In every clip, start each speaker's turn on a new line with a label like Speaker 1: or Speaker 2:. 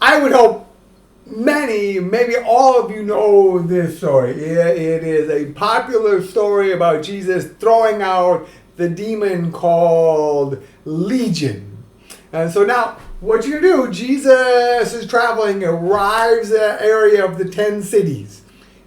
Speaker 1: I would hope many, maybe all of you know this story. It is a popular story about Jesus throwing out the demon called Legion. And so now, what you do, Jesus is traveling, arrives at the area of the 10 cities.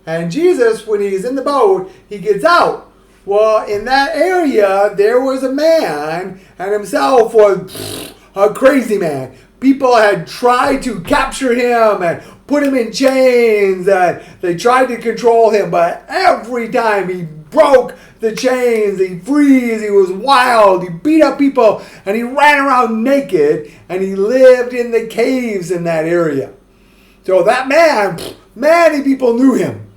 Speaker 1: And Jesus, when he's in the boat, he gets out. Well, in that area, there was a man, and himself was a crazy man. People had tried to capture him and put him in chains, and they tried to control him, but every time he broke the chains, he freeze, he was wild, he beat up people, and he ran around naked, and he lived in the caves in that area. So that man, many people knew him.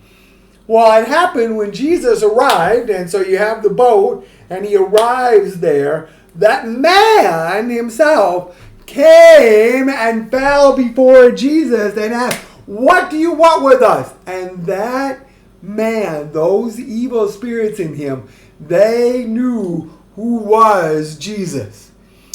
Speaker 1: Well, it happened when Jesus arrived, and so you have the boat, and he arrives there. That man himself came and fell before Jesus and asked, "What do you want with us?" And that man, those evil spirits in him, they knew who was Jesus.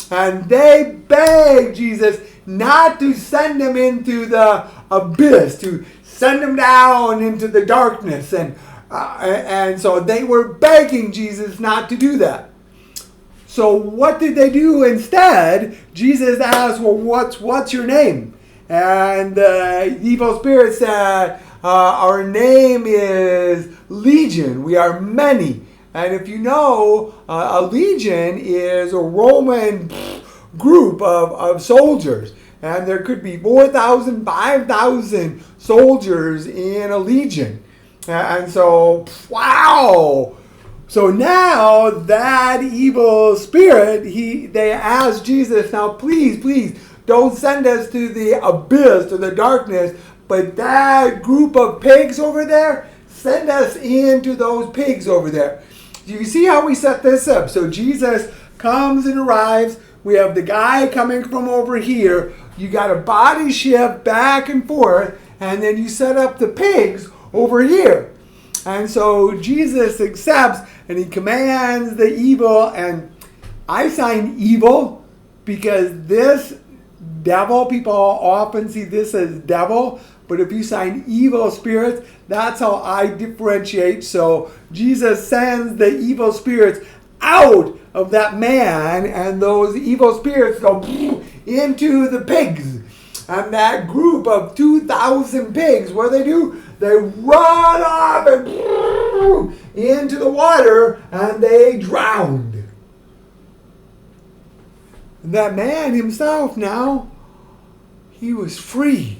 Speaker 1: And they begged Jesus not to send him into the abyss, to send him down into the darkness. And so they were begging Jesus not to do that. So what did they do instead? Jesus asked, "Well, what's your name?" And the evil spirit said, "Our name is Legion. We are many." And if you know, a legion is a Roman group of soldiers. And there could be 4,000, 5,000 soldiers in a legion. And so, wow! So now that evil spirit, they asked Jesus, "Now please, don't send us to the abyss, to the darkness, but that group of pigs over there, send us into those pigs over there." Do you see how we set this up? So Jesus comes and arrives. We have the guy coming from over here. You got a body shift back and forth, and then you set up the pigs over here. And so Jesus accepts, and he commands the evil, and I sign evil because this devil, people often see this as devil, but if you sign evil spirits, that's how I differentiate. So Jesus sends the evil spirits out of that man, and those evil spirits go into the pigs. And that group of 2,000 pigs, what do? They run off and into the water, and they drowned. And that man himself now, he was free.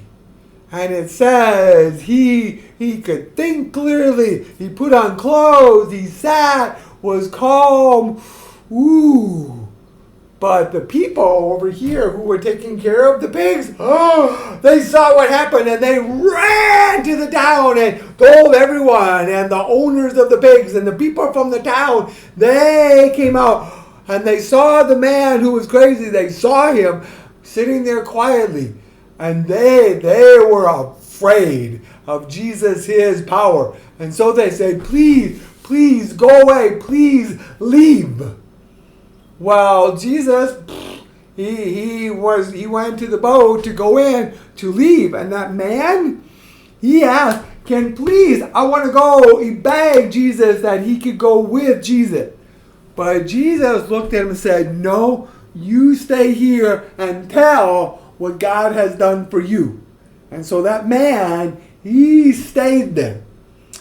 Speaker 1: And it says he could think clearly. He put on clothes. He sat, was calm. Ooh. But the people over here who were taking care of the pigs, they saw what happened, and they ran to the town and told everyone, and the owners of the pigs and the people from the town, they came out and they saw the man who was crazy. They saw him sitting there quietly, and they were afraid of Jesus, his power. And so they said, please go away, please leave. Well, Jesus, he went to the boat to go in to leave, and that man, he asked, I want to go. He begged Jesus that he could go with Jesus. But Jesus looked at him and said, "No, you stay here and tell what God has done for you." And so that man, he stayed there.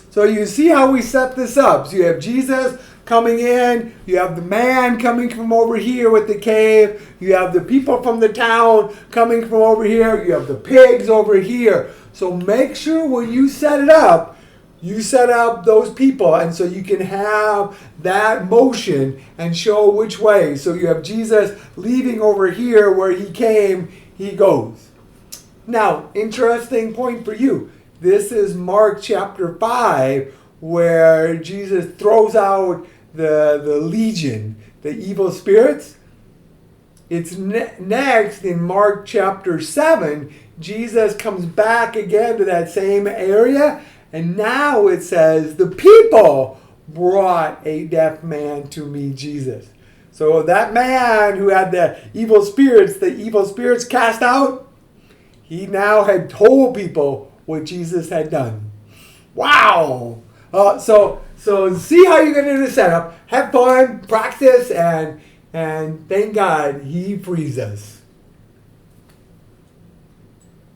Speaker 1: So you see how we set this up. So you have Jesus coming in, you have the man coming from over here with the cave, you have the people from the town coming from over here, you have the pigs over here. So make sure when you set it up, you set up those people, and so you can have that motion and show which way. So you have Jesus leaving over here where he came, he goes. Now, interesting point for you. This is Mark chapter 5, where Jesus throws out the legion, the evil spirits. It's next in Mark chapter 7, Jesus comes back again to that same area, and now it says the people brought a deaf man to meet Jesus. So that man who had the evil spirits cast out, He now had told people what Jesus had done. Wow! So see how you're going to do the setup. Have fun, practice, and thank God He frees us.